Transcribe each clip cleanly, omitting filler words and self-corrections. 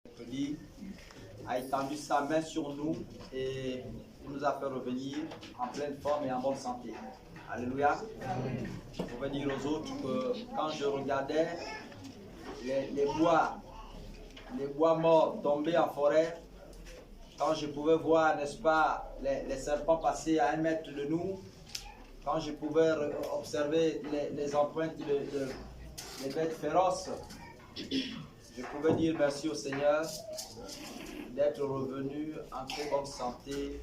mercredi, a étendu sa main sur nous et nous a fait revenir en pleine forme et en bonne santé. Alléluia. Je pouvais dire aux autres que quand je regardais les bois morts tombés en forêt, quand je pouvais voir, n'est-ce pas, les serpents passer à 1 mètre de nous, quand je pouvais observer les empreintes des bêtes féroces, je pouvais dire merci au Seigneur d'être revenu en très bonne santé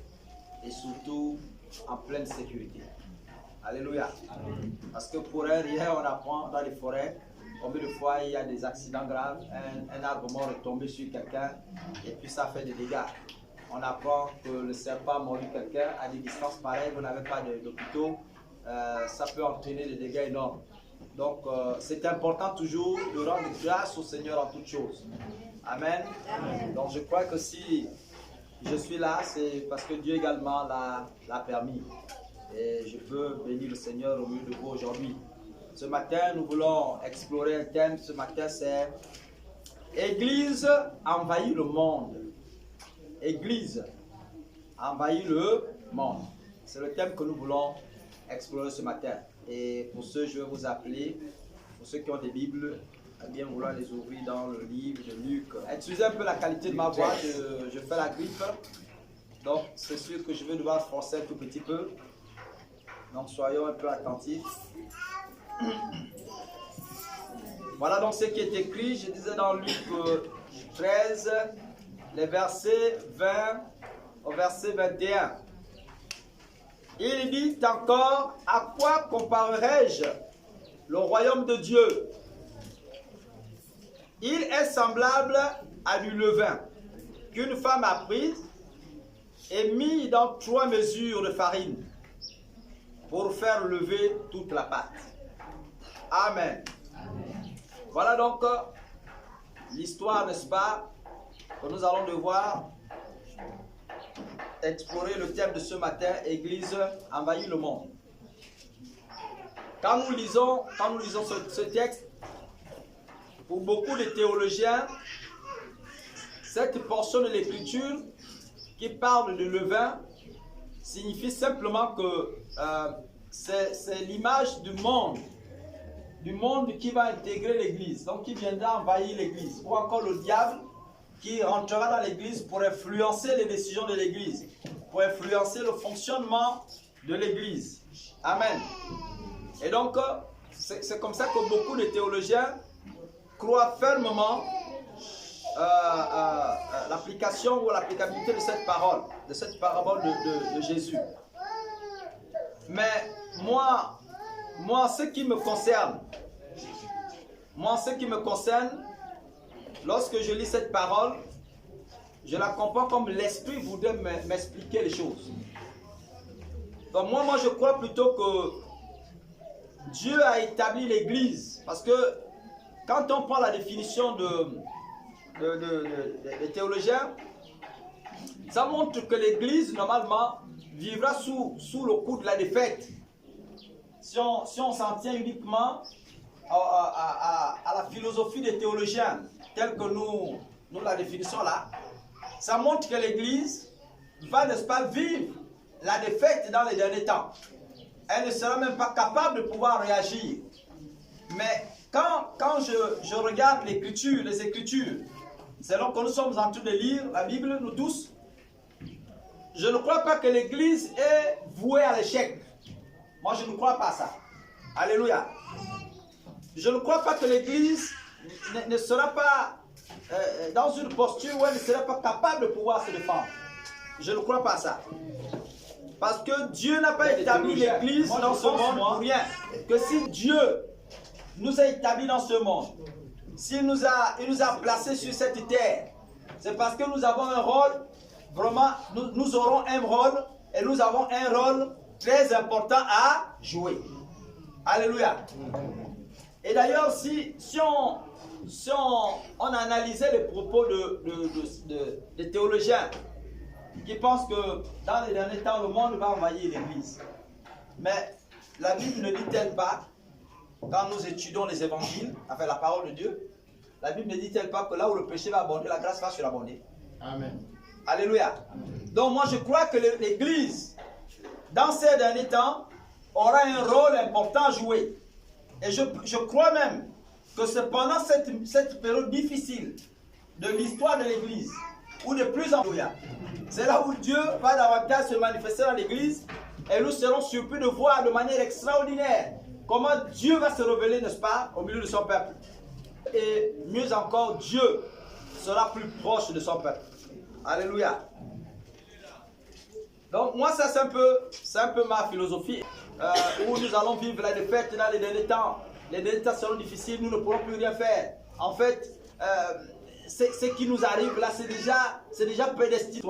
et surtout en pleine sécurité. Alléluia. Parce que pour rien, on apprend dans les forêts, combien de fois il y a des accidents graves, un arbre mort est tombé sur quelqu'un et puis ça fait des dégâts. On apprend que le serpent a mordu quelqu'un à des distances pareilles, vous n'avez pas d'hôpitaux, ça peut entraîner des dégâts énormes. Donc c'est important toujours de rendre grâce au Seigneur en toutes choses. Amen. Amen. Donc je crois que si je suis là, c'est parce que Dieu également l'a permis. Et je peux bénir le Seigneur au milieu de vous aujourd'hui. Ce matin, nous voulons explorer un thème. Ce matin, c'est Église envahit le monde. Église envahit le monde. C'est le thème que nous voulons explorer ce matin. Et pour ceux, je vais vous appeler, pour ceux qui ont des Bibles, à bien vouloir les ouvrir dans le livre de Luc. Excusez un peu la qualité de ma voix, je fais la grippe. Donc, c'est sûr que je vais devoir forcer un tout petit peu. Donc, soyons un peu attentifs. Voilà donc ce qui est écrit. Je disais dans Luc 13, les versets 20 au verset 21. Il dit encore, à quoi comparerai-je le royaume de Dieu? Il est semblable à du levain qu'une femme a prise et mis dans 3 mesures de farine pour faire lever toute la pâte. Amen. Voilà donc l'histoire, n'est-ce pas, que nous allons devoir explorer le thème de ce matin, Église envahit le monde. Quand nous lisons ce texte, pour beaucoup de théologiens, cette portion de l'Écriture qui parle de levain signifie simplement que c'est l'image du monde qui va intégrer l'Église, donc qui viendra envahir l'Église, ou encore le diable qui rentrera dans l'Église pour influencer les décisions de l'Église, pour influencer le fonctionnement de l'Église. Amen. Et donc, c'est comme ça que beaucoup de théologiens croient fermement l'application ou l'applicabilité de cette parole, de cette parabole de Jésus. Mais moi, ce qui me concerne, lorsque je lis cette parole, je la comprends comme l'Esprit voudrait m'expliquer les choses. Donc moi, je crois plutôt que Dieu a établi l'Église. Parce que quand on prend la définition des théologiens, ça montre que l'Église, normalement, vivra sous le coup de la défaite. Si on s'en tient uniquement à la philosophie des théologiens, telle que nous la définissons là, ça montre que l'Église va, n'est-ce pas, vivre la défaite dans les derniers temps. Elle ne sera même pas capable de pouvoir réagir. Mais quand je regarde les Écritures, selon que nous sommes en train de lire la Bible, nous tous, je ne crois pas que l'Église est vouée à l'échec. Moi, je ne crois pas ça. Alléluia. Je ne crois pas que l'Église ne sera pas dans une posture où elle ne sera pas capable de pouvoir se défendre. Je ne crois pas ça. Parce que Dieu n'a pas établi l'Église dans ce monde pour rien. Que si Dieu nous a établis dans ce monde, s'il nous a placés sur cette terre, c'est parce que nous avons un rôle, vraiment, nous aurons un rôle, et nous avons un rôle très important à jouer. Alléluia. Et d'ailleurs, si on analysait les propos des théologiens qui pensent que dans les derniers temps, le monde va envahir l'Église. Mais la Bible ne dit-elle pas, quand nous étudions les évangiles, avec la parole de Dieu, La Bible ne dit-elle pas que là où le péché va abonder, la grâce va surabonder? Amen. Alléluia. Donc moi je crois que l'Église, dans ces derniers temps, aura un rôle important à jouer. Et je crois même que c'est pendant cette période difficile de l'histoire de l'Église, où de plus en plus, c'est là où Dieu va davantage se manifester dans l'Église, et nous serons surpris de voir de manière extraordinaire comment Dieu va se révéler, n'est-ce pas, au milieu de son peuple. Et mieux encore, Dieu sera plus proche de son peuple. Alléluia. Donc moi ça c'est un peu ma philosophie, où nous allons vivre la défaite dans les derniers temps. Les derniers temps seront difficiles, nous ne pourrons plus rien faire. En fait, ce qui nous arrive là, c'est déjà prédestiné.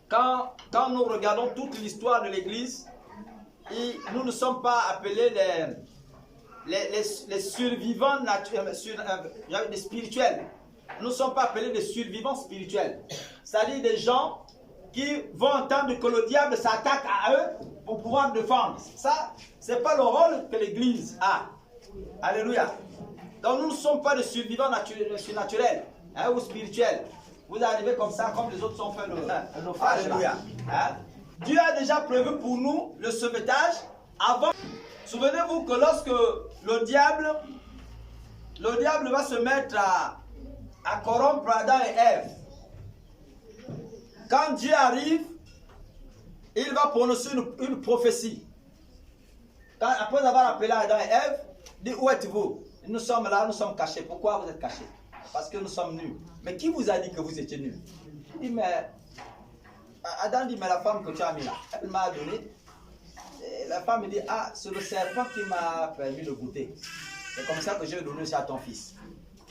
Quand nous regardons toute l'histoire de l'Église, nous ne sommes pas appelés les survivants des spirituels. Nous ne sommes pas appelés des survivants spirituels. C'est-à-dire des gens qui vont entendre que le diable s'attaque à eux pour pouvoir défendre. Ça, ce n'est pas le rôle que l'Église a. Alléluia. Donc nous ne sommes pas des survivants surnaturels ou spirituels. Vous arrivez comme ça, comme les autres sont fait le naufrage. Alléluia. Dieu a déjà prévu pour nous le sauvetage avant. Souvenez-vous que lorsque le diable va se mettre à corrompre Adam et Ève, quand Dieu arrive, il va prononcer une prophétie. Après avoir appelé Adam et Ève, il dit: où êtes-vous? Nous sommes là, nous sommes cachés. Pourquoi vous êtes cachés? Parce que nous sommes nus. Mais qui vous a dit que vous étiez nus? Il dit: mais Adam dit: mais la femme que tu as mis là, elle m'a donné. Et la femme me dit: ah, c'est le serpent qui m'a permis de goûter. C'est comme ça que j'ai donné ça à ton fils.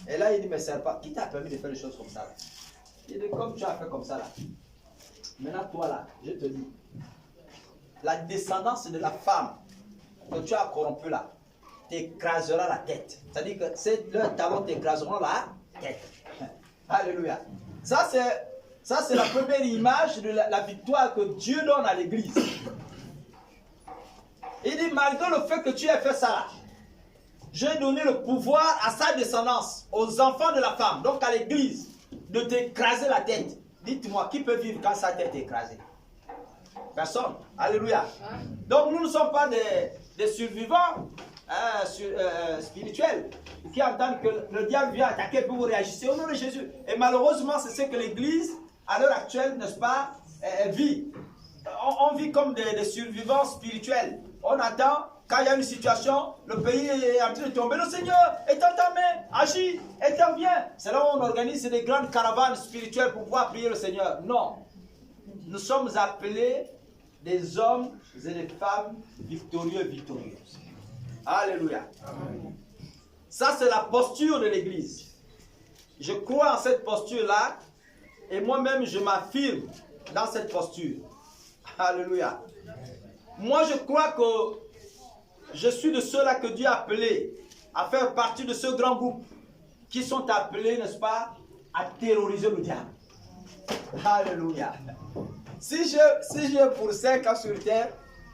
Et là il dit: mais serpent, qui t'a permis de faire des choses comme ça là? Il dit: comme tu as fait comme ça là. Maintenant toi là, je te dis, la descendance de la femme que tu as corrompue là t'écrasera la tête. C'est-à-dire que leurs talons t'écraseront la tête. Alléluia. Ça c'est la première image de la victoire que Dieu donne à l'Église. Il dit: malgré le fait que tu aies fait ça là, j'ai donné le pouvoir à sa descendance, aux enfants de la femme, donc à l'Église, de t'écraser la tête. Dites-moi, qui peut vivre quand sa tête est écrasée? Personne. Alléluia. Donc nous ne sommes pas des survivants spirituels qui entendent que le diable vient attaquer pour vous réagir au nom de Jésus. Et malheureusement, c'est ce que l'Église, à l'heure actuelle, n'est-ce pas, vit. On vit comme des survivants spirituels. On attend, quand il y a une situation, le pays est en train de tomber. Le Seigneur est en ta main, agis, interviens. C'est là où on organise des grandes caravanes spirituelles pour pouvoir prier le Seigneur. Non. Nous sommes appelés des hommes et des femmes victorieux et victorieuses. Alléluia. Amen. Ça, c'est la posture de l'Église. Je crois en cette posture-là et moi-même, je m'affirme dans cette posture. Alléluia. Moi, je crois que je suis de ceux-là que Dieu a appelés à faire partie de ce grand groupe qui sont appelés, n'est-ce pas, à terroriser le diable. Alléluia. Si je pour 5 ans sur terre,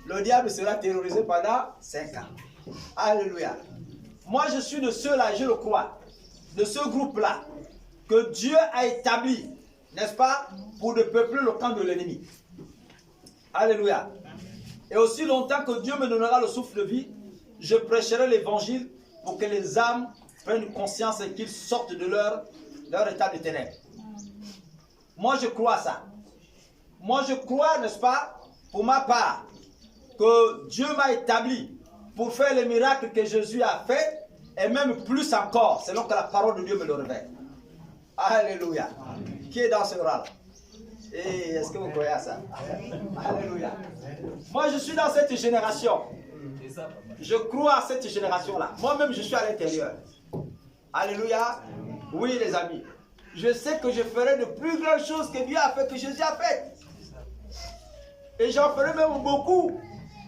le diable sera terrorisé pendant 5 ans. Alléluia. Moi, je suis de ceux-là, je le crois, de ce groupe-là, que Dieu a établi, n'est-ce pas, pour de peupler le camp de l'ennemi. Alléluia. Et aussi longtemps que Dieu me donnera le souffle de vie, je prêcherai l'évangile pour que les âmes prennent conscience et qu'ils sortent de leur état de ténèbres. Moi, je crois ça. Moi, je crois, n'est-ce pas, pour ma part, que Dieu m'a établi pour faire les miracles que Jésus a fait, et même plus encore, selon que la parole de Dieu me le révèle. Alléluia. Amen. Qui est dans ce rang? Et est-ce que vous croyez à ça? Alléluia. Moi, je suis dans cette génération. Je crois à cette génération-là. Moi-même, je suis à l'intérieur. Alléluia. Oui, les amis. Je sais que je ferai de plus grandes choses que Dieu a fait, que Jésus a fait. Et j'en ferai même beaucoup.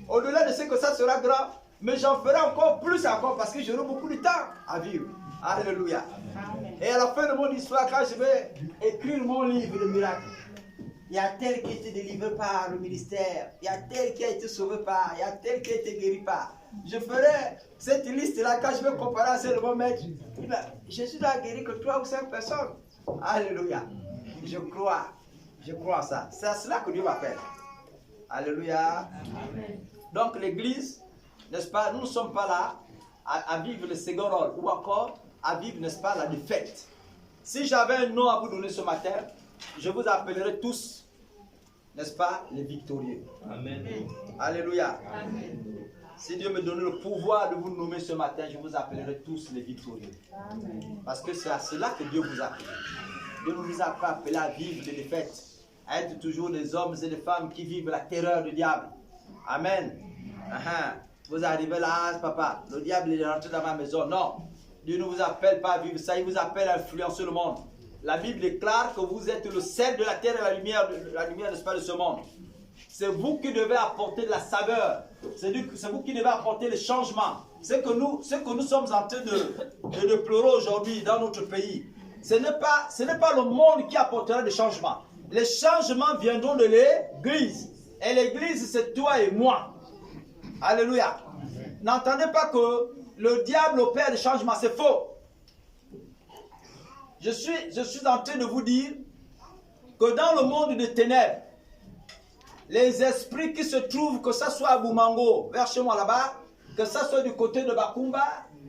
Au-delà de ce que ça sera grand. Mais j'en ferai encore plus encore parce que j'aurai beaucoup de temps à vivre. Alléluia. Et à la fin de mon histoire, quand je vais écrire mon livre de miracles, il y a tel qui a été délivré par le ministère, il y a tel qui a été sauvé par, il y a tel qui a été guéri par. je ferai cette liste-là quand je vais comparer à celle de mon maître. Jésus n'a guéri que 3 ou 5 personnes. Alléluia. Je crois à ça. C'est à cela que Dieu m'appelle. Alléluia. Amen. Donc l'église, n'est-ce pas, nous ne sommes pas là à vivre le second rôle ou encore à vivre, n'est-ce pas, la défaite. Si j'avais un nom à vous donner ce matin, je vous appellerai tous, n'est-ce pas, les victorieux. Amen. Alléluia. Amen. Si Dieu me donne le pouvoir de vous nommer ce matin, je vous appellerai tous les victorieux. Amen. Parce que c'est à cela que Dieu vous appelle. Dieu ne vous a pas appelé à vivre des défaites, à être toujours des hommes et des femmes qui vivent la terreur du diable. Amen. Vous arrivez là, papa, le diable est rentré dans ma maison. Non, Dieu ne vous appelle pas à vivre ça, il vous appelle à influencer le monde. La Bible déclare que vous êtes le sel de la terre et la lumière, n'est-ce pas, de ce monde. C'est vous qui devez apporter de la saveur. C'est vous qui devez apporter le changement. Ce que nous sommes en train de pleurer aujourd'hui dans notre pays, ce n'est pas le monde qui apportera le changement. Les changements viendront de l'église. Et l'église, c'est toi et moi. Alléluia. N'entendez pas que le diable opère des changements, c'est faux. Je suis en train de vous dire que dans le monde des ténèbres, les esprits qui se trouvent, que ce soit à Boumango, vers chez moi là-bas, que ce soit du côté de Bakumba,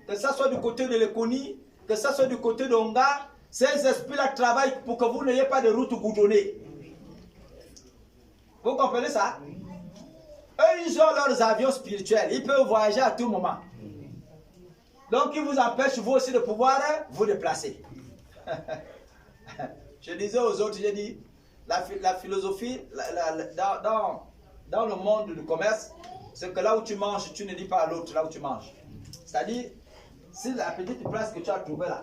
que ce soit du côté de Lekoni, que ce soit du côté de Onga, ces esprits-là travaillent pour que vous n'ayez pas de route goudronnée. Vous comprenez ça? Eux, ils ont leurs avions spirituels. Ils peuvent voyager à tout moment. Donc, ils vous empêchent, vous aussi, de pouvoir vous déplacer. Je disais aux autres, j'ai dit, la philosophie, dans le monde du commerce, c'est que là où tu manges, tu ne dis pas à l'autre là où tu manges. C'est-à-dire, si la petite place que tu as trouvée là,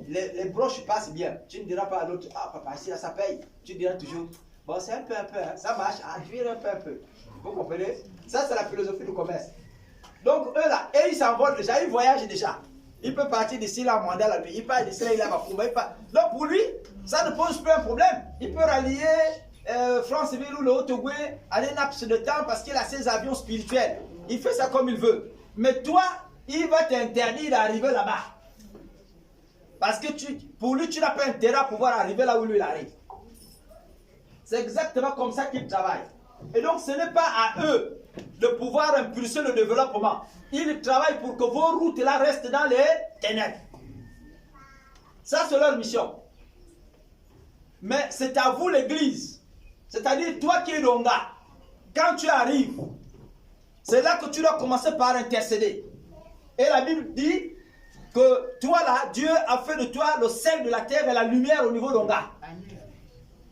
les broches passent bien, tu ne diras pas à l'autre, ah papa, ici là, ça paye. Tu diras toujours, bon, c'est un peu, hein, ça marche, ah, tu viens un peu. Vous comprenez? Ça, c'est la philosophie du commerce. Donc, eux là, et ils s'envolent déjà, ils voyagent déjà. Il peut partir d'ici là, Mandala, il part d'ici là, il a Bakoumba, il part. Donc, pour lui, ça ne pose pas un problème. Il peut rallier Franceville ou le Haut-Togo, aller Naps de temps parce qu'il a ses avions spirituels. Il fait ça comme il veut. Mais toi, il va t'interdire d'arriver là-bas. Parce que pour lui, tu n'as pas intérêt à pouvoir arriver là où lui il arrive. C'est exactement comme ça qu'il travaille. Et donc, ce n'est pas à eux de pouvoir impulser le développement. Ils travaillent pour que vos routes là restent dans les ténèbres. Ça, c'est leur mission. Mais c'est à vous l'église. C'est-à-dire, toi qui es Donga, quand tu arrives, c'est là que tu dois commencer par intercéder. Et la Bible dit que toi là, Dieu a fait de toi le sel de la terre et la lumière au niveau d'Onga.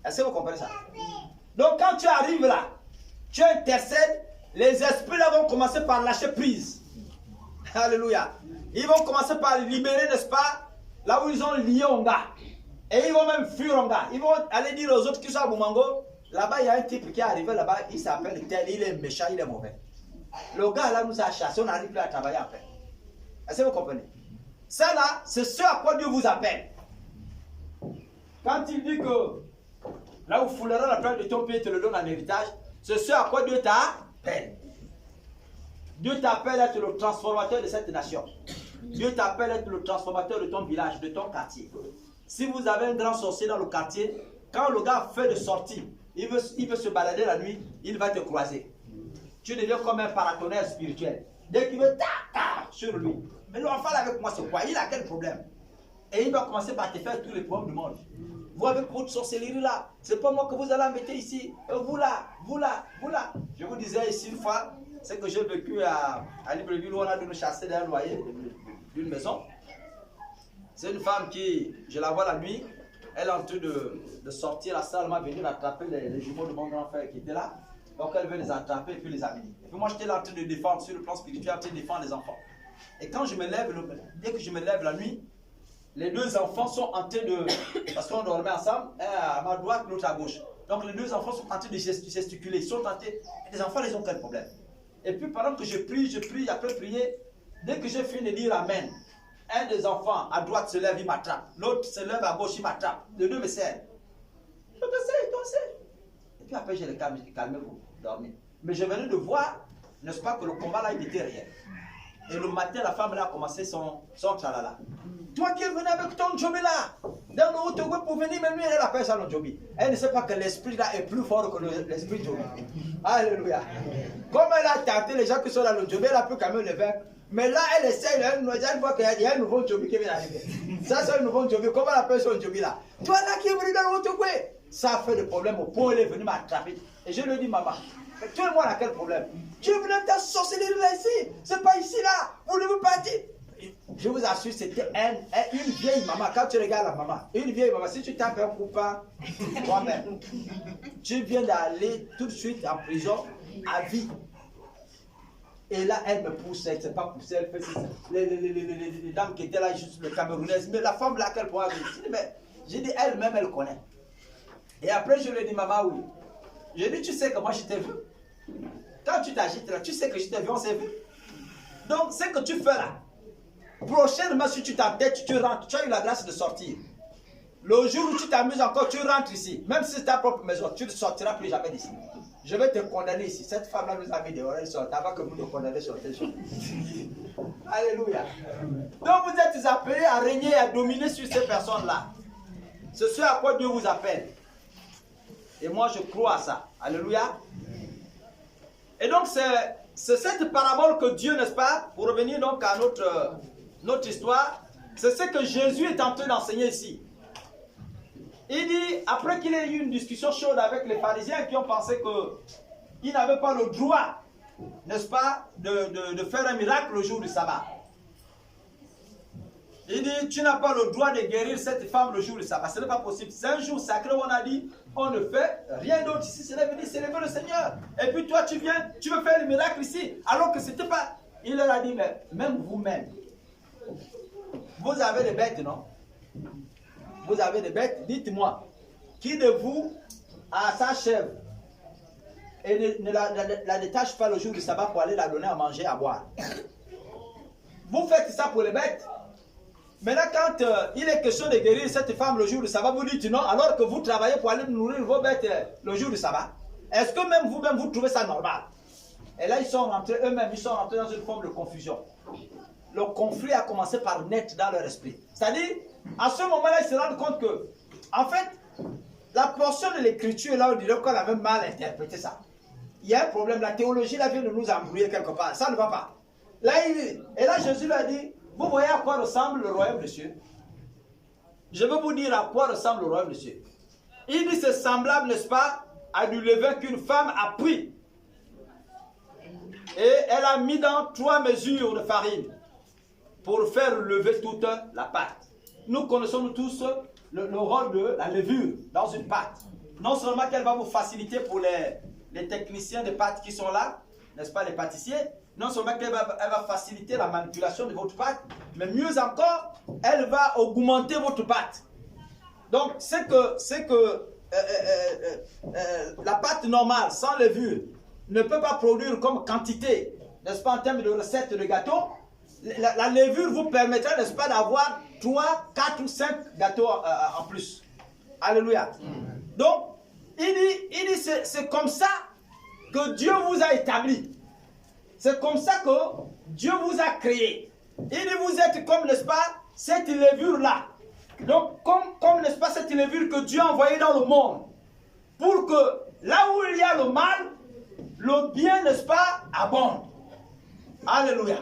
Est-ce que vous comprenez ça? Donc quand tu arrives là, tu intercèdes, les esprits là vont commencer par lâcher prise. Alléluia. Ils vont commencer par libérer, n'est-ce pas, là où ils ont lié Onga. Et ils vont même fuir Onga. Ils vont aller dire aux autres qui sont à Boumango, là-bas il y a un type qui est arrivé là-bas, il s'appelle tel, il est méchant, il est mauvais. Le gars là nous a chassés, on n'arrive plus à travailler après. Est-ce que vous comprenez? Ça là, c'est ce à quoi Dieu vous appelle. Quand il dit que là où foulera la plante de ton pied, te le donne en héritage, c'est ce à quoi Dieu t'appelle. Dieu t'appelle à être le transformateur de cette nation. Dieu t'appelle à être le transformateur de ton village, de ton quartier. Si vous avez un grand sorcier dans le quartier, quand le gars fait de sortie, il veut se balader la nuit, il va te croiser. Tu deviens comme un paratonnerre spirituel. Dès qu'il veut, tac, sur lui. Mais l'enfant avec moi, c'est quoi? Il a quel problème? Et il va commencer par te faire tous les problèmes du monde. Vous avec votre sorcellerie là, c'est pas moi que vous allez embêter ici. Vous là. Je vous disais ici une fois, c'est que j'ai vécu à Libreville où on a dû nous chasser d'un loyer d'une maison. C'est une femme qui, je la vois la nuit, elle est en train de sortir la salle, elle m'a venu attraper les jumeaux de mon grand frère qui étaient là. Donc elle veut les attraper et puis les amener. Et puis moi j'étais là en train de défendre sur le plan spirituel, en train de défendre les enfants. Et quand je me lève, dès que je me lève la nuit, les deux enfants sont en train de, parce qu'on dormait ensemble, à ma droite, l'autre à gauche. Donc les deux enfants sont en train de gesticuler, ils sont en train, les enfants, ils ont quel problème? Et puis pendant que je prie, après prier, dès que j'ai fini de dire Amen, un des enfants à droite se lève, il m'attrape. L'autre se lève à gauche, il m'attrape. Les deux me serrent. Je te sais. Et puis après, je les calme pour dormir. Mais je venais de voir n'est-ce pas, que le combat là, il était réel. Et le matin, la femme là a commencé son tralala. Toi qui es venu avec ton Djobi là, dans le Haut-Togo pour venir, même lui, elle appelle ça le Djobi. Elle ne sait pas que l'esprit là est plus fort que l'esprit Djobi. Alléluia. Comme elle a tenté les gens qui sont dans le Djobi, elle a pu quand même le vaincre. Mais là, elle essaie, elle voit qu'il y a un nouveau Djobi qui vient d'arriver. Ça, c'est un nouveau Djobi. Comment elle appelle son Djobi là? Toi là qui es venu dans le Haut-Togo, ça a fait des problèmes au point où elle est venue m'attraper. Et je lui dis, maman, tu et moi, on a quel problème? Tu es venu avec ta sorcellerie là ici. C'est pas ici là. Vous devez partir. Je vous assure, c'était une vieille maman. Quand tu regardes la maman, une vieille maman, si tu tapes un coupable, toi-même, tu viens d'aller tout de suite en prison à vie. Et là, elle me pousse, elle ne s'est pas poussée, elle fait ça. Les dames qui étaient là, juste le Camerounaise, mais la femme là, qu'elle pourra réussir. Mais j'ai dit, elle-même, elle connaît. Et après, je lui ai dit, maman, oui. J'ai dit, tu sais que moi, je t'ai vu. Quand tu t'agites là, tu sais que je t'ai vu, on s'est vu. Donc, ce que tu fais là, prochainement, si tu t'entêtes, tu rentres, tu as eu la grâce de sortir. Le jour où tu t'amuses encore, tu rentres ici. Même si c'est ta propre maison, tu ne sortiras plus jamais d'ici. Je vais te condamner ici. Cette femme-là nous a mis dehors, elle sort avant que vous nous condamniez sur tes choses. Alléluia. Donc vous êtes appelés à régner et à dominer sur ces personnes-là. C'est ce à quoi Dieu vous appelle. Et moi, je crois à ça. Alléluia. Et donc, c'est cette parabole que Dieu, n'est-ce pas, pour revenir donc à notre histoire, c'est ce que Jésus est en train d'enseigner ici. Il dit, après qu'il ait eu une discussion chaude avec les pharisiens qui ont pensé qu'ils n'avaient pas le droit, n'est-ce pas, de faire un miracle le jour du sabbat. Il dit, tu n'as pas le droit de guérir cette femme le jour du sabbat. Ce n'est pas possible. C'est un jour sacré où on a dit, on ne fait rien d'autre ici, c'est venir célébrer le Seigneur. Et puis toi, tu viens, tu veux faire le miracle ici, alors que c'était pas... Il leur a dit, mais même vous-même, vous avez des bêtes, non? Vous avez des bêtes, dites-moi, qui de vous a sa chèvre et ne la détache pas le jour du sabbat pour aller la donner à manger, à boire? Vous faites ça pour les bêtes. Maintenant, quand il est question de guérir cette femme le jour du sabbat, vous dites non, alors que vous travaillez pour aller nourrir vos bêtes le jour du sabbat. Est-ce que même vous-même, vous trouvez ça normal? Et là, ils sont rentrés, eux-mêmes, ils sont rentrés dans une forme de confusion. Le conflit a commencé par naître dans leur esprit. C'est-à-dire, à ce moment-là, ils se rendent compte que, en fait, la portion de l'écriture, là, on dirait qu'on avait mal interprété ça. Il y a un problème, la théologie, là, vient de nous embrouiller quelque part. Ça ne va pas. Là, et là, Jésus lui a dit, vous voyez à quoi ressemble le royaume de Dieu? Je vais vous dire à quoi ressemble le royaume de Dieu. Il dit, c'est semblable, n'est-ce pas, à du levain qu'une femme a pris. Et elle a mis dans 3 mesures de farine pour faire lever toute la pâte. Nous connaissons tous le rôle de la levure dans une pâte. Non seulement qu'elle va vous faciliter pour les techniciens de pâte qui sont là, n'est-ce pas, les pâtissiers, non seulement qu'elle va faciliter la manipulation de votre pâte, mais mieux encore, elle va augmenter votre pâte. Donc, c'est que la pâte normale, sans levure, ne peut pas produire comme quantité, n'est-ce pas, en termes de recettes de gâteaux. La levure vous permettra, n'est-ce pas, d'avoir 3, 4 ou 5 gâteaux en plus. Alléluia. Donc, il dit c'est comme ça que Dieu vous a établi. C'est comme ça que Dieu vous a créé. Il dit, vous êtes comme, n'est-ce pas, cette levure-là. Donc, comme n'est-ce pas, cette levure que Dieu a envoyée dans le monde. Pour que, là où il y a le mal, le bien, n'est-ce pas, abonde. Alléluia.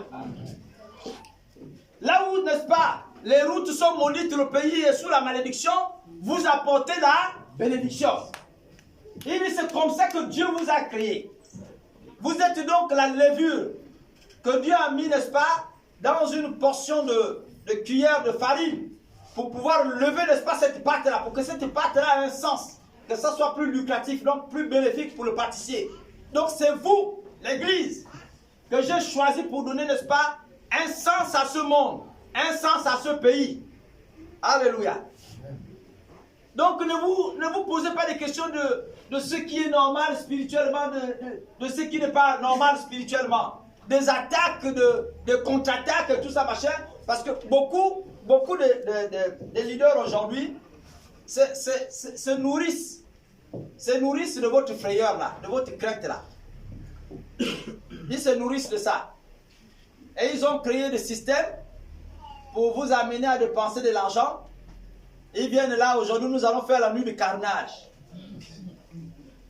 Là où, n'est-ce pas, les routes sont maudites, le pays est sous la malédiction, vous apportez la bénédiction. Il dit, c'est comme ça que Dieu vous a créé. Vous êtes donc la levure que Dieu a mis, n'est-ce pas, dans une portion de cuillère de farine pour pouvoir lever, n'est-ce pas, cette pâte-là, pour que cette pâte-là ait un sens, que ça soit plus lucratif, donc plus bénéfique pour le pâtissier. Donc c'est vous, l'Église, que j'ai choisi pour donner, n'est-ce pas, un sens à ce monde, un sens à ce pays. Alléluia. Donc ne vous posez pas des questions de ce qui est normal spirituellement, de ce qui n'est pas normal spirituellement. Des attaques, de contre-attaques, tout ça, machin. Parce que beaucoup de leaders aujourd'hui se nourrissent de votre frayeur là, de votre crainte là. Ils se nourrissent de ça. Et ils ont créé des systèmes pour vous amener à dépenser de l'argent. Ils viennent là, aujourd'hui nous allons faire la nuit de carnage.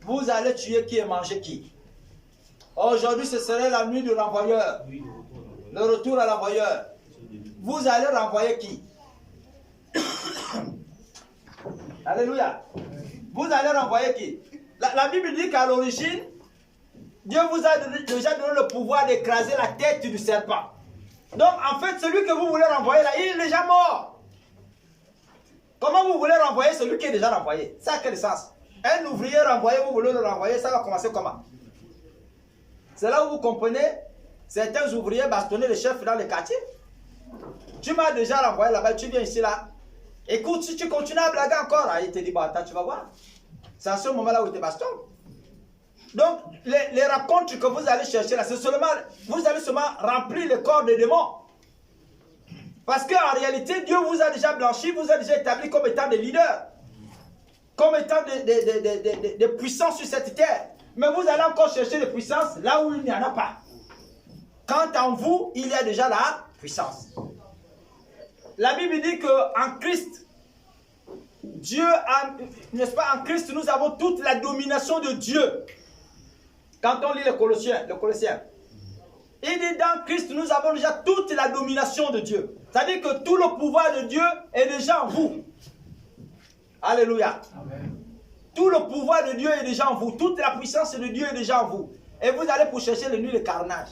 Vous allez tuer qui et manger qui. Aujourd'hui ce serait la nuit du renvoyeur. Le retour à l'envoyeur. Vous allez renvoyer qui? Alléluia. Vous allez renvoyer qui? La Bible dit qu'à l'origine, Dieu vous a déjà donné le pouvoir d'écraser la tête du serpent. Donc en fait, celui que vous voulez renvoyer là, il est déjà mort. Comment vous voulez renvoyer celui qui est déjà renvoyé? Ça a quel sens? Un ouvrier renvoyé, vous voulez le renvoyer, ça va commencer comment? C'est là où vous comprenez, certains ouvriers bastonner les chefs dans les quartiers. Tu m'as déjà renvoyé là-bas, tu viens ici là. Écoute, si tu continues à blaguer encore, il te dit, bah, attends, tu vas voir. C'est à ce moment-là où il te bastonne. Donc, les rencontres que vous allez chercher là, c'est seulement, vous allez seulement remplir le corps des démons. Parce qu'en réalité, Dieu vous a déjà blanchi, vous a déjà établi comme étant des leaders. Comme étant des puissances sur cette terre. Mais vous allez encore chercher des puissances là où il n'y en a pas. Quand en vous, il y a déjà la puissance. La Bible dit qu'en Christ, Dieu a, n'est-ce pas, en Christ, nous avons toute la domination de Dieu. Quand on lit le Colossiens, il dit dans Christ, nous avons déjà toute la domination de Dieu. C'est-à-dire que tout le pouvoir de Dieu est déjà en vous. Alléluia. Amen. Tout le pouvoir de Dieu est déjà en vous. Toute la puissance de Dieu est déjà en vous. Et vous allez pour chercher les nuits de carnage.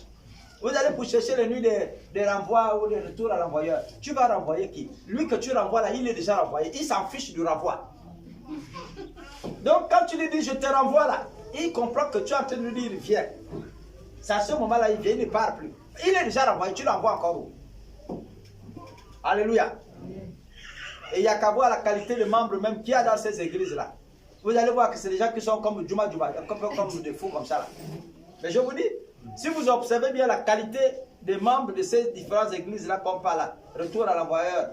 Vous allez pour chercher les nuits des renvois ou des retours à l'envoyeur. Tu vas renvoyer qui? Lui que tu renvoies là, il est déjà renvoyé. Il s'en fiche du renvoi. Donc quand tu lui dis je te renvoie là, il comprend que tu es en train de lui dire viens. C'est à ce moment-là, il vient, il ne parle plus. Il est déjà renvoyé, tu l'envoies encore où? Alléluia. Et il n'y a qu'à voir la qualité de membres même qu'il y a dans ces églises-là. Vous allez voir que c'est des gens qui sont comme Djouma, comme des fous comme ça là. Mais je vous dis, si vous observez bien la qualité des membres de ces différentes églises-là, comme par là, retour à l'envoyeur,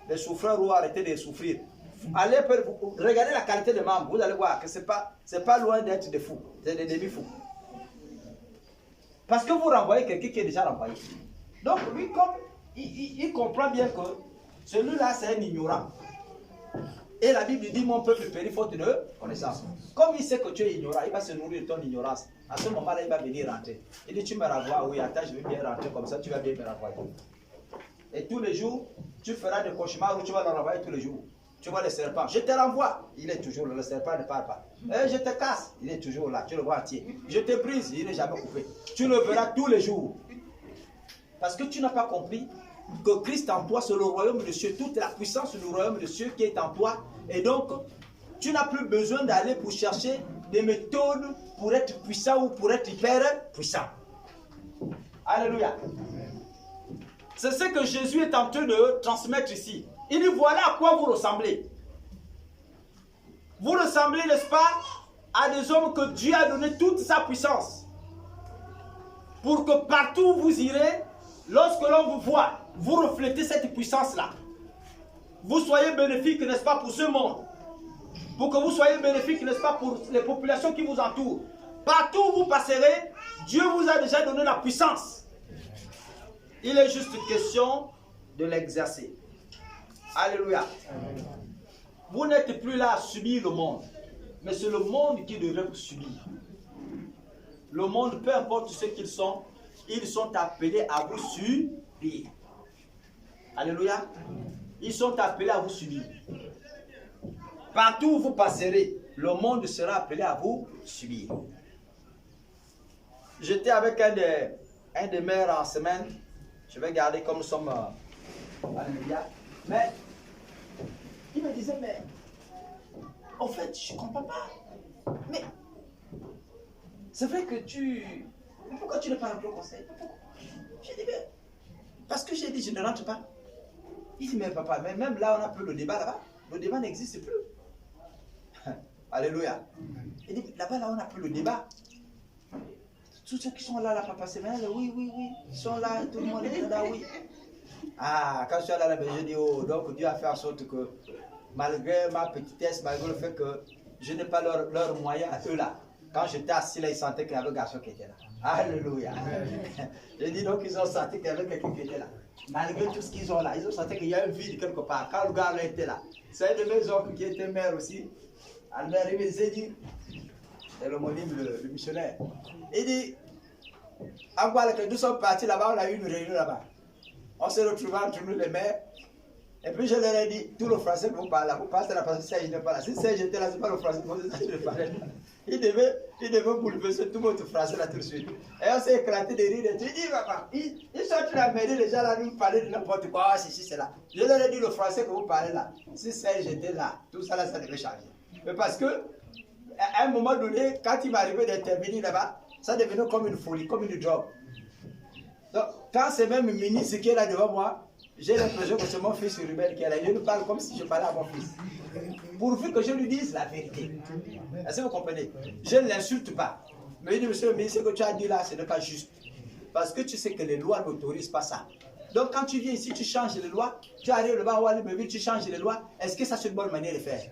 les souffreurs ou arrêter de souffrir. Allez, regardez la qualité des membres, vous allez voir que ce n'est pas loin d'être des fous, c'est des demi-fous. Parce que vous renvoyez quelqu'un qui est déjà renvoyé. Donc lui, comme il comprend bien que celui-là, c'est un ignorant. Et la Bible dit, mon peuple périt faute de connaissance. Comme il sait que tu es ignorant, il va se nourrir de ton ignorance. À ce moment-là, il va venir rentrer. Il dit, tu me renvoies, oui, attends, je vais bien rentrer, comme ça, tu vas bien me renvoyer. Et tous les jours, tu feras des cauchemars où tu vas le renvoyer tous les jours. Tu vois le serpent, je te renvoie, il est toujours là, le serpent ne parle pas. Et je te casse, il est toujours là, tu le vois entier. Je te brise, il n'est jamais coupé. Tu le verras tous les jours. Parce que tu n'as pas compris que Christ en toi, c'est le royaume de Dieu, toute la puissance du royaume de Dieu qui est en toi. Et donc, tu n'as plus besoin d'aller pour chercher des méthodes pour être puissant ou pour être hyper puissant. Alléluia. C'est ce que Jésus est en train de transmettre ici. Il dit, voilà à quoi vous ressemblez. Vous ressemblez, n'est-ce pas, à des hommes que Dieu a donné toute sa puissance. Pour que partout où vous irez, lorsque l'on vous voit, vous reflétez cette puissance-là. Vous soyez bénéfique, n'est-ce pas, pour ce monde. Pour que vous soyez bénéfique, n'est-ce pas, pour les populations qui vous entourent. Partout où vous passerez, Dieu vous a déjà donné la puissance. Il est juste question de l'exercer. Alléluia. Vous n'êtes plus là à subir le monde. Mais c'est le monde qui devrait vous subir. Le monde, peu importe ce qu'ils sont appelés à vous subir. Alléluia. Ils sont appelés à vous subir. Partout où vous passerez, le monde sera appelé à vous subir. J'étais avec un des maires en semaine. Je vais garder comme nous sommes. Alléluia. Mais il me disait, mais en fait, je ne comprends pas. Mais c'est vrai que pourquoi tu ne parles pas au conseil? J'ai dit, mais parce que j'ai dit, je ne rentre pas. Il dit, mais papa, mais même là, on a plus le débat là-bas. Le débat n'existe plus. Alléluia. Il dit, là-bas, là, on n'a plus le débat. Tous ceux qui sont là, papa, c'est bien, oui, ils sont là, tout le monde est là, oui. Ah, quand je suis allé à la maison, je dis, oh, donc Dieu a fait en sorte que, malgré ma petitesse, malgré le fait que je n'ai pas leurs moyens à eux là, quand j'étais assis là, ils sentaient qu'il y avait un garçon qui était là. Alléluia. Je dis donc ils ont senti qu'il y avait quelqu'un qui était là. Malgré tout ce qu'ils ont là, ils ont senti qu'il y a un vide quelque part. Quand le gars là était là, c'est un de mes oncles qui était maire aussi. Albert, il s'est dit, c'est l'homonyme, le missionnaire. Il dit, en quoi que nous sommes partis là-bas, on a eu une réunion là-bas. On s'est retrouvés entre nous les maires. Et puis je leur ai dit, tout le français que vous parlez là, vous passez là parce que Serge n'est pas là. Si Serge était là, c'est pas le français que vous parlez là. Il devait bouleverser tout votre français là tout de suite. Et on s'est éclaté de rire et tout. Il dit, papa, ils sont en train d'amener les gens là, nous parler de n'importe quoi. Ah, c'est là. Je leur ai dit, le français que vous parlez là, si Serge était là, tout ça là, ça devait changer. Mais parce que, à un moment donné, quand il m'arrivait d'intervenir là-bas, ça devenait comme une folie, comme une drogue. Donc, quand c'est même le ministre qui est là devant moi, j'ai l'impression que c'est mon fils Ruben qui est là. Je lui parle comme si je parlais à mon fils. Pourvu que je lui dise la vérité. Est-ce que vous comprenez? Je ne l'insulte pas. Mais il dit, monsieur le ministre, ce que tu as dit là, ce n'est pas juste. Parce que tu sais que les lois n'autorisent pas ça. Donc quand tu viens ici, tu changes les lois, tu arrives là-bas, tu changes les lois. Est-ce que ça c'est une bonne manière de faire?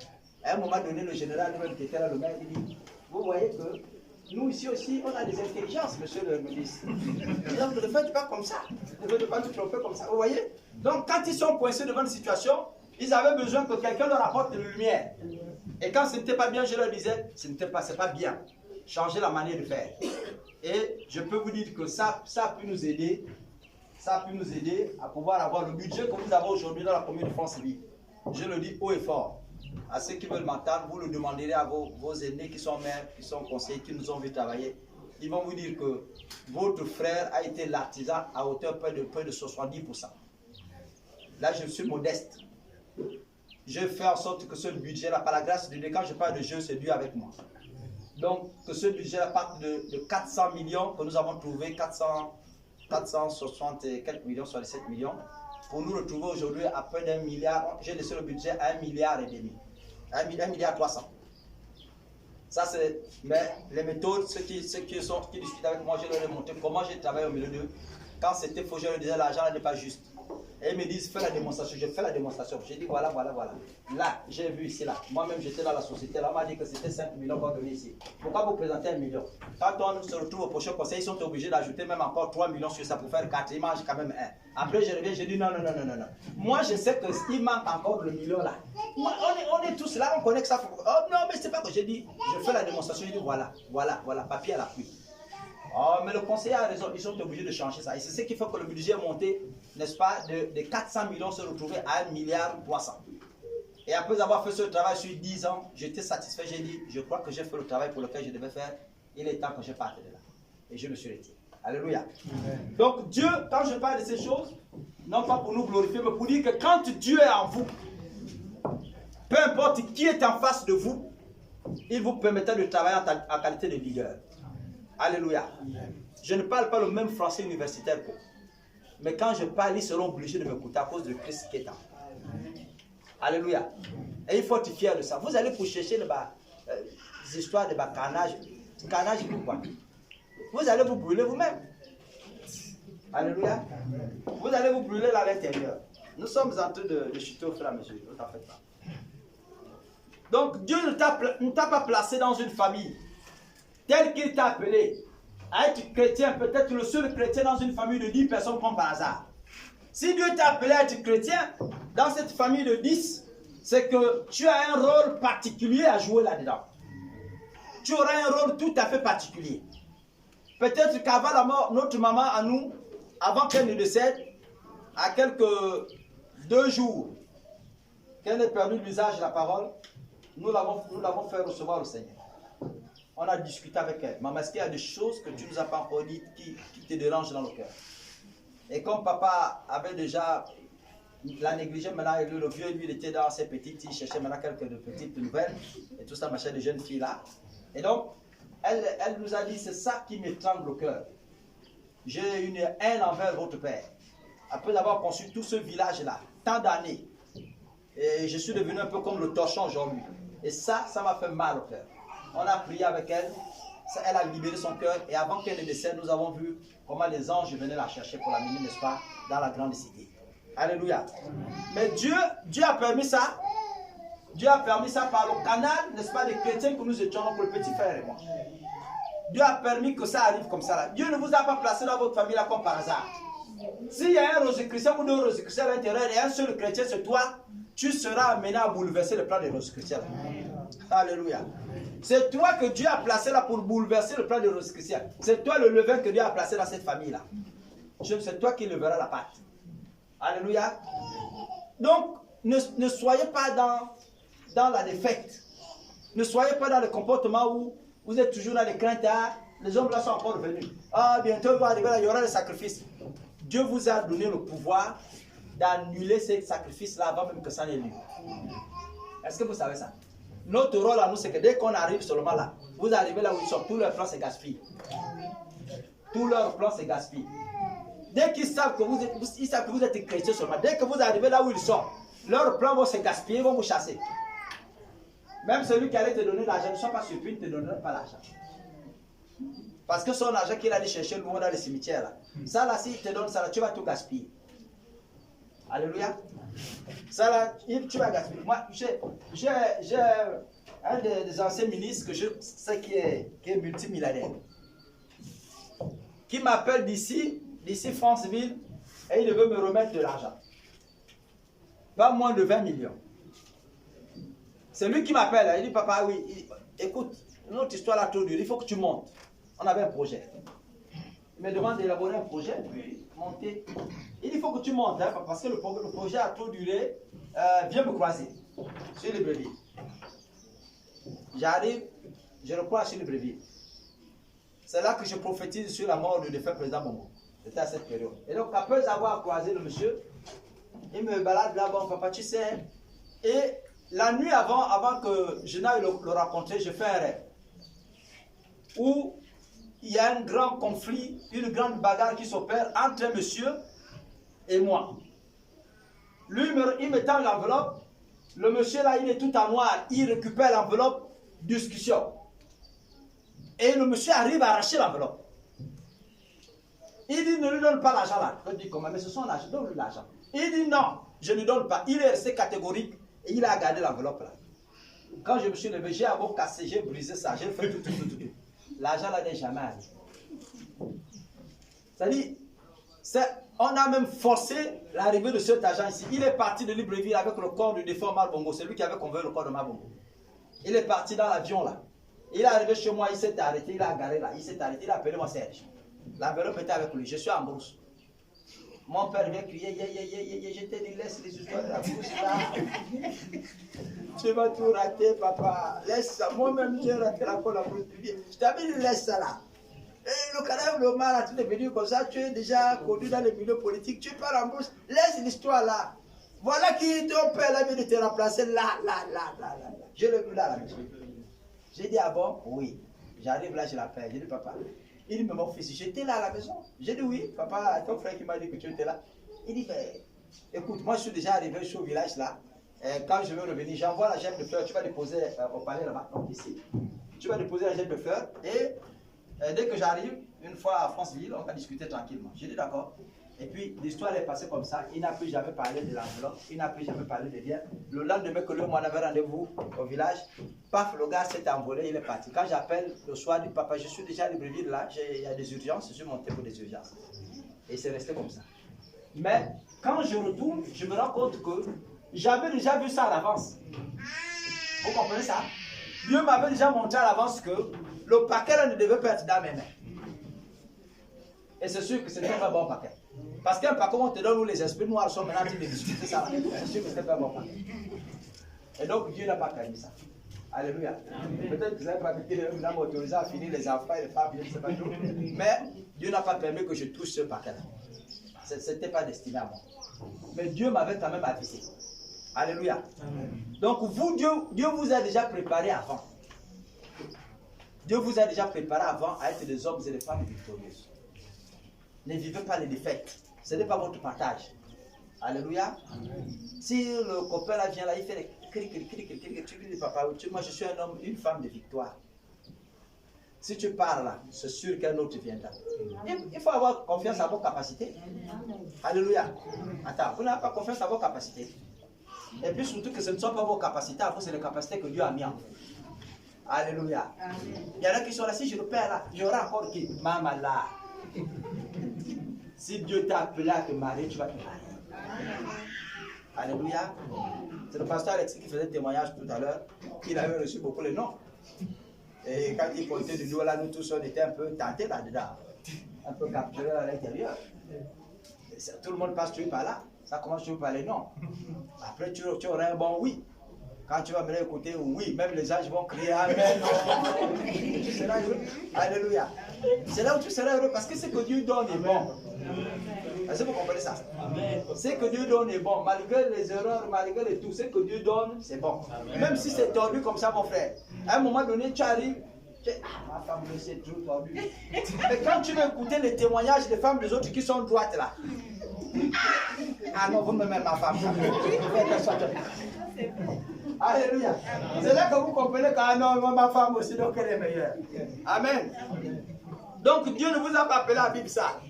À un moment donné, le général lui-même qui était là, le maire, il dit, vous voyez que nous ici aussi, on a des intelligences, monsieur le ministre. Donc ne faites pas comme ça. Ne faites pas tout tromper comme ça. Vous voyez? Donc quand ils sont coincés devant une situation, ils avaient besoin que quelqu'un leur apporte de la lumière. Et quand ce n'était pas bien, je leur disais, c'est pas bien. Changez la manière de faire. Et je peux vous dire que ça a pu nous aider. Ça a pu nous aider à pouvoir avoir le budget que nous avons aujourd'hui dans la commune de France-Ville. Je le dis haut et fort. À ceux qui veulent m'entendre, vous le demanderez à vos aînés qui sont maires, qui sont conseillers, qui nous ont vu travailler. Ils vont vous dire que votre frère a été l'artisan à hauteur près de 70%. Là, je suis modeste. Je fais en sorte que ce budget-là, par la grâce de Dieu, quand je parle de Dieu, c'est Dieu avec moi. Donc, que ce budget-là parte de 400 millions que nous avons trouvé, 460 et quelques millions, 67 millions, pour nous retrouver aujourd'hui à près d'1 milliard. J'ai laissé le budget à 1,5 milliard. 1,3 milliard. Ça, c'est. Mais les méthodes, ceux qui discutent avec moi, je leur ai montré comment j'ai travaillé au milieu d'eux. Quand c'était faux, je leur disais l'argent n'est pas juste. Et ils me disent, fais la démonstration. Je fais la démonstration. J'ai dit, voilà. Là, j'ai vu ici, là. Moi-même, j'étais dans la société. Là, on m'a dit que c'était 5 millions qu'on donnait ici. Pourquoi vous présentez 1 million? Quand on se retrouve au prochain conseil, ils sont obligés d'ajouter même encore 3 millions sur ça pour faire 4. Ils mangent quand même 1. Après, je reviens, je dis, non. Moi, je sais qu'il manque encore le million là. Moi, on est tous là, on connaît que ça. Oh non, mais c'est pas que j'ai dit. Je fais la démonstration. Je dis, voilà. Papier à l'appui. Oh, mais le conseiller a raison, ils sont obligés de changer ça. Et c'est ce qui fait que le budget est monté, n'est-ce pas, de 400 millions se retrouver à 1,3 milliard. Et après avoir fait ce travail sur 10 ans, j'étais satisfait, j'ai dit, je crois que j'ai fait le travail pour lequel je devais faire, il est temps que je parte de là. Et je me suis retiré. Alléluia. Amen. Donc Dieu, quand je parle de ces choses, non pas pour nous glorifier, mais pour dire que quand Dieu est en vous, peu importe qui est en face de vous, il vous permettra de travailler en qualité de leader. Alléluia. Je ne parle pas le même français universitaire que vous. Mais quand je parle, ils seront obligés de m'écouter à cause de Christ qui est en vous. Alléluia. Et il faut être fier de ça. Vous allez pour chercher les histoires de carnage. Carnage, pourquoi? Vous allez vous brûler vous-même. Alléluia. Vous allez vous brûler à l'intérieur. Nous sommes en train de chuter au fur et à mesure. Ne t'en faites pas. Donc Dieu ne t'a pas placé dans une famille tel qu'il t'a appelé à être chrétien, peut-être le seul chrétien dans une famille de 10 personnes comme par hasard. Si Dieu t'a appelé à être chrétien dans cette famille de 10, c'est que tu as un rôle particulier à jouer là-dedans. Tu auras un rôle tout à fait particulier. Peut-être qu'avant la mort, notre maman à nous, avant qu'elle ne décède, à quelques 2 jours qu'elle ait perdu l'usage de la parole, nous l'avons fait recevoir le Seigneur. On a discuté avec elle. Maman, est-ce qu'il y a des choses que tu ne nous as pas encore dites qui te dérangent dans le cœur? Et comme papa avait déjà la négligé, maintenant le vieux, lui, il était dans ses petites, il cherchait maintenant quelques petites nouvelles, et tout ça, machin de jeunes filles là. Et donc, elle nous a dit, c'est ça qui m'étrangle le cœur. J'ai une haine envers votre père. Après avoir conçu tout ce village-là, tant d'années, et je suis devenu un peu comme le torchon aujourd'hui. Et ça m'a fait mal au cœur. On a prié avec elle, elle a libéré son cœur, et avant qu'elle ne décède, nous avons vu comment les anges venaient la chercher pour l'amener, n'est-ce pas, dans la grande cité. Alléluia. Mais Dieu a permis ça. Dieu a permis ça par le canal, n'est-ce pas, des chrétiens que nous étions, donc le petit frère et moi. Dieu a permis que ça arrive comme ça. Là. Dieu ne vous a pas placé dans votre famille là comme par hasard. S'il y a un Rosicrucien ou deux Rosicruciens à l'intérieur et un seul chrétien, c'est toi, tu seras amené à bouleverser le plan des Rosicruciens. Alléluia. C'est toi que Dieu a placé là pour bouleverser le plan des Rosicruciens. C'est toi le levain que Dieu a placé dans cette famille-là. C'est toi qui leveras la pâte. Alléluia. Donc, ne soyez pas dans la défaite. Ne soyez pas dans le comportement où vous êtes toujours dans les craintes. Ah, les hommes là sont encore venus. Ah, bientôt il va arriver là, il y aura le sacrifice. Dieu vous a donné le pouvoir d'annuler ces sacrifices-là avant même que ça n'ait lieu. Est-ce que vous savez ça? Notre rôle à nous, c'est que dès qu'on arrive seulement là, vous arrivez là où ils sont, tous leurs plans se gaspillent. Tous leurs plans se gaspillent. Dès qu'ils savent que vous êtes chrétien seulement, dès que vous arrivez là où ils sont, leurs plans vont se gaspiller, vont vous chasser. Même celui qui allait te donner l'argent, ne sois pas surpris, il ne te donnera pas l'argent. Parce que son argent qu'il allait chercher loin dans le cimetière, là, ça là, s'il te donne ça là, tu vas tout gaspiller. Alléluia. Ça là, tu vas gaspiller. Moi, j'ai un des anciens ministres que je sais qui est multimilliardaire, qui m'appelle d'ici Franceville, et il veut me remettre de l'argent. Pas moins de 20 millions. C'est lui qui m'appelle. Il dit, papa, oui, écoute, notre histoire a trop duré, il faut que tu montes. On avait un projet. Il me demande d'élaborer un projet, puis monter. Il dit, il faut que tu montes, hein, parce que le projet a trop duré. Viens me croiser sur Libreville. J'arrive, je le croise sur Libreville. C'est là que je prophétise sur la mort du défunt président Bongo. C'était à cette période. Et donc, après avoir croisé le monsieur, il me balade là, bon, papa, tu sais. Et la nuit avant que je n'aille le rencontrer, je fais un rêve où il y a un grand conflit, une grande bagarre qui s'opère entre un monsieur et moi. Lui, il me tend l'enveloppe. Le monsieur là, il est tout en noir. Il récupère l'enveloppe, discussion. Et le monsieur arrive à arracher l'enveloppe. Il dit, ne lui donne pas l'argent là. Je dis, comment? Mais c'est son argent, donne-lui l'argent. Il dit, non, je ne donne pas. Il est resté catégorique et il a gardé l'enveloppe là. Quand je me suis levé, j'ai d'abord cassé, j'ai brisé ça, j'ai fait tout. L'argent là n'est jamais arrivé. C'est-à-dire, on a même forcé l'arrivée de cet agent ici. Il est parti de Libreville avec le corps du défunt Omar Bongo. C'est lui qui avait convoqué le corps de Omar Bongo. Il est parti dans l'avion là. Il est arrivé chez moi, il s'est arrêté, il a garé là. Il s'est arrêté, il a appelé moi Serge. L'enveloppe était avec lui. Je suis en brousse. Mon père vient crier, je t'ai dit, laisse les histoires de la brousse là. Tu vas tout rater, papa. Laisse ça. Moi-même, j'ai raté la brousse. Je t'avais dit, laisse ça là. Et le cadavre de Omar a tout devenu comme ça. Tu es déjà connu dans le milieu politique. Tu pars en brousse. Laisse l'histoire là. Voilà qui ton père a venu de te remplacer là. Je l'ai vu là. J'ai dit, ah bon? Oui. J'arrive là, je l'appelle. J'ai dit, papa. Il dit, mais mon fils, j'étais là à la maison. J'ai dit, oui, papa, ton frère qui m'a dit que tu étais là. Il dit, mais écoute, moi je suis déjà arrivé, je suis au village là. Et quand je vais revenir, j'envoie la gemme de fleurs, tu vas déposer au palais là-bas, donc ici. Tu vas déposer la gemme de fleurs et dès que j'arrive, une fois à Franceville, on va discuter tranquillement. J'ai dit, d'accord. Et puis l'histoire est passée comme ça. Il n'a plus jamais parlé de l'enveloppe, il n'a plus jamais parlé de rien. Le lendemain que lui, on avait rendez-vous au village, paf, le gars s'est envolé, il est parti. Quand j'appelle le soir du papa, je suis déjà à Libreville là, il y a des urgences, je suis monté pour des urgences. Et c'est resté comme ça. Mais quand je retourne, je me rends compte que j'avais déjà vu ça à l'avance. Vous comprenez ça? Dieu m'avait déjà montré à l'avance que le paquet là ne devait pas être dans mes mains. Et c'est sûr que ce n'était pas un bon paquet. Parce qu'un paquet, on te donne où les esprits noirs sont maintenant en train de discuter ça. C'est sûr que ce n'était pas un bon paquet. Et donc Dieu n'a pas permis ça. Alléluia. Peut-être que vous n'avez pas dit que vous m'avez autorisé à finir les enfants et les femmes, je ne sais pas tout. Mais Dieu n'a pas permis que je touche ce paquet-là. Ce n'était pas destiné à moi. Mais Dieu m'avait quand même avisé. Alléluia. Donc vous, Dieu vous a déjà préparé avant. Dieu vous a déjà préparé avant à être des hommes et des femmes victorieuses. Ne vivez pas les défaites. Ce n'est pas votre partage. Alléluia. Si le copain là vient là, il fait les tu lui dis, papa, moi je suis un homme, une femme de victoire. Si tu pars là, c'est sûr qu'un autre viendra. Il faut avoir confiance à vos capacités. Alléluia. Attends, vous n'avez pas confiance à vos capacités. Et puis surtout que ce ne sont pas vos capacités à vous, c'est les capacités que Dieu a mis en vous. Alléluia. Il y en a qui sont là, si je le perds là, j'aurai encore qui? Maman là. Si Dieu t'a appelé à te marier, tu vas te marier. Alléluia. C'est le pasteur Alexis qui faisait témoignage tout à l'heure. Il avait reçu beaucoup les noms. Et quand il pointait du doigt là, nous tous on était un peu tentés là-dedans. Un peu capturés à l'intérieur. Tout le monde passe toujours par là. Ça commence toujours par les noms. Après tu auras un bon oui. Quand tu vas me écouter oui, même les anges vont crier Amen. Tu seras heureux. Alléluia. C'est là où tu seras heureux parce que ce que Dieu donne est bon. Est-ce que vous comprenez ça? Ce que Dieu donne est bon. Malgré les erreurs, malgré tout, ce que Dieu donne, c'est bon. Même si c'est tordu comme ça, mon frère. À un moment donné, tu arrives, tu dis, ah, ma femme, c'est trop tordu. Mais quand tu veux écouter les témoignages des femmes des autres qui sont droites là. Ah non, vous m'aimez ma femme. Alléluia. C'est là que vous comprenez que ah non, ma femme aussi, donc elle est meilleure. Amen. Donc Dieu ne vous a pas appelé à vivre ça.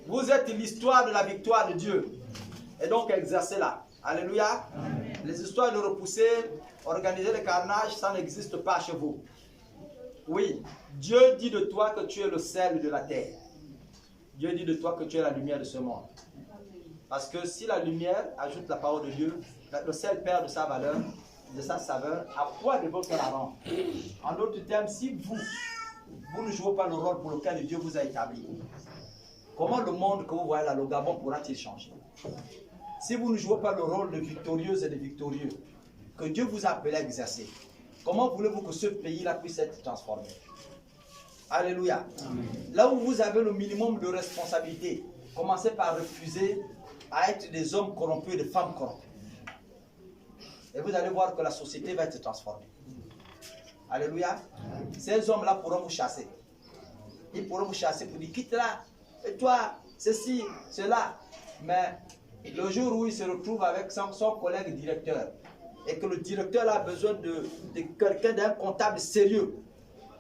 Vous êtes l'histoire de la victoire de Dieu. Et donc exercez-la. Alléluia. Amen. Les histoires de repousser, organiser le carnage, ça n'existe pas chez vous. Oui, Dieu dit de toi que tu es le sel de la terre. Dieu dit de toi que tu es la lumière de ce monde. Parce que si la lumière ajoute la parole de Dieu, le sel perd de sa valeur, de sa saveur, à quoi de votre la rend? En d'autres termes, si vous ne jouez pas le rôle pour lequel Dieu vous a établi, comment le monde que vous voyez là, le Gabon, pourra-t-il changer? Si vous ne jouez pas le rôle de victorieuse et de victorieux que Dieu vous a appelé à exercer, comment voulez-vous que ce pays-là puisse être transformé? Alléluia. Amen. Là où vous avez le minimum de responsabilité, commencez par refuser à être des hommes corrompus et des femmes corrompues. Et vous allez voir que la société va être transformée. Alléluia. Amen. Ces hommes-là pourront vous chasser. Ils pourront vous chasser pour dire quitte là, et toi, ceci, cela. Mais le jour où il se retrouve avec son collègue directeur, et que le directeur a besoin de quelqu'un, d'un comptable sérieux,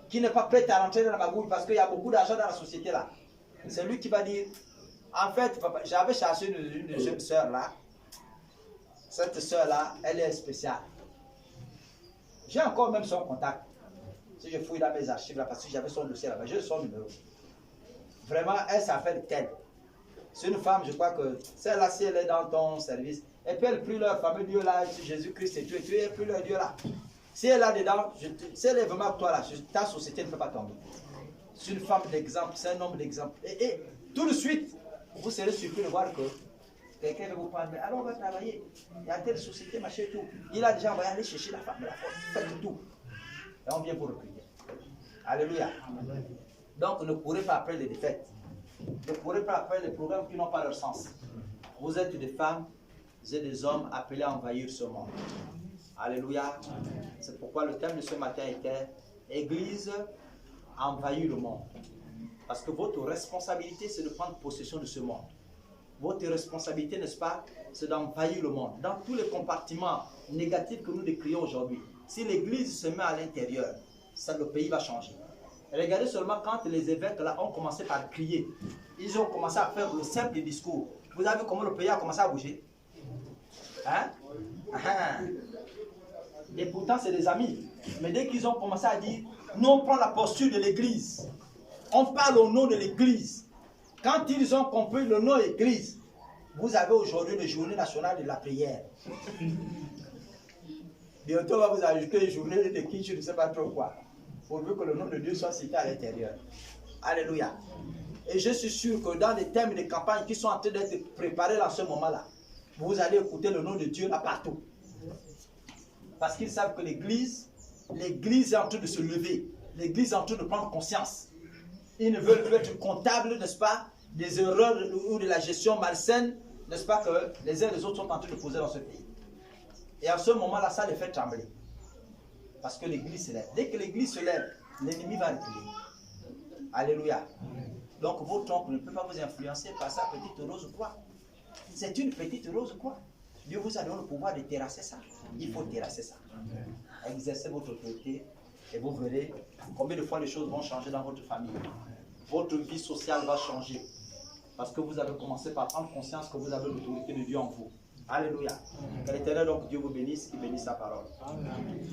qui n'est pas prêt à rentrer dans la magouille parce qu'il y a beaucoup d'argent dans la société là. C'est lui qui va dire, en fait, j'avais cherché une jeune soeur là. Cette soeur là, elle est spéciale. J'ai encore même son contact. Si je fouille dans mes archives là, parce que j'avais son dossier là-bas, j'ai son numéro. Vraiment, elle s'appelle telle. C'est une femme, je crois que celle-là, si elle est dans ton service, et puis elle prie leur fameux Dieu là, Jésus-Christ et tu elle prie leur Dieu là. Si elle est là-dedans, si elle est vraiment avec toi là, ta société ne peut pas tomber. C'est une femme d'exemple, c'est un homme d'exemple. Et tout de suite, vous serez surpris de voir que quelqu'un va vous prendre, mais alors on va travailler. Il y a telle société, machin et tout. Il a déjà envoyé aller chercher la femme de la force, faites tout. Et on vient vous recueillir. Alléluia. Donc ne courez pas après les défaites. Ne courez pas après les programmes qui n'ont pas leur sens. Vous êtes des femmes, vous êtes des hommes appelés à envahir ce monde. Alléluia. C'est pourquoi le thème de ce matin était Église envahit le monde. Parce que votre responsabilité, c'est de prendre possession de ce monde. Votre responsabilité, n'est-ce pas, c'est d'envahir le monde. Dans tous les compartiments négatifs que nous décrions aujourd'hui, si l'Église se met à l'intérieur, le pays va changer. Regardez seulement quand les évêques là ont commencé par crier. Ils ont commencé à faire le simple discours. Vous avez vu comment le pays a commencé à bouger? Hein? Et pourtant, c'est des amis. Mais dès qu'ils ont commencé à dire, nous on prend la posture de l'Église. On parle au nom de l'Église. Quand ils ont compris le nom Église, vous avez aujourd'hui une journée nationale de la prière. Bientôt, on va vous ajouter une journée de qui, je ne sais pas trop quoi. Pourvu que le nom de Dieu soit cité à l'intérieur. Alléluia. Et je suis sûr que dans les thèmes de campagne qui sont en train d'être préparés dans ce moment-là, vous allez écouter le nom de Dieu là partout. Parce qu'ils savent que l'Église est en train de se lever. L'Église est en train de prendre conscience. Ils ne veulent plus être comptables, n'est-ce pas, des erreurs ou de la gestion malsaine, n'est-ce pas, que les uns et les autres sont en train de poser dans ce pays. Et à ce moment-là, ça les fait trembler. Parce que l'Église se lève. Dès que l'Église se lève, l'ennemi va reculer. Alléluia. Donc votre oncle ne peut pas vous influencer par sa petite rose croix. C'est une petite rose croix. Dieu vous a donné le pouvoir de terrasser ça. Il faut terrasser ça. Exercez votre autorité et vous verrez combien de fois les choses vont changer dans votre famille. Votre vie sociale va changer. Parce que vous avez commencé par prendre conscience que vous avez l'autorité de Dieu en vous. Alléluia. Que l'Éternel, donc, Dieu vous bénisse, qu'il bénisse sa parole. Amen.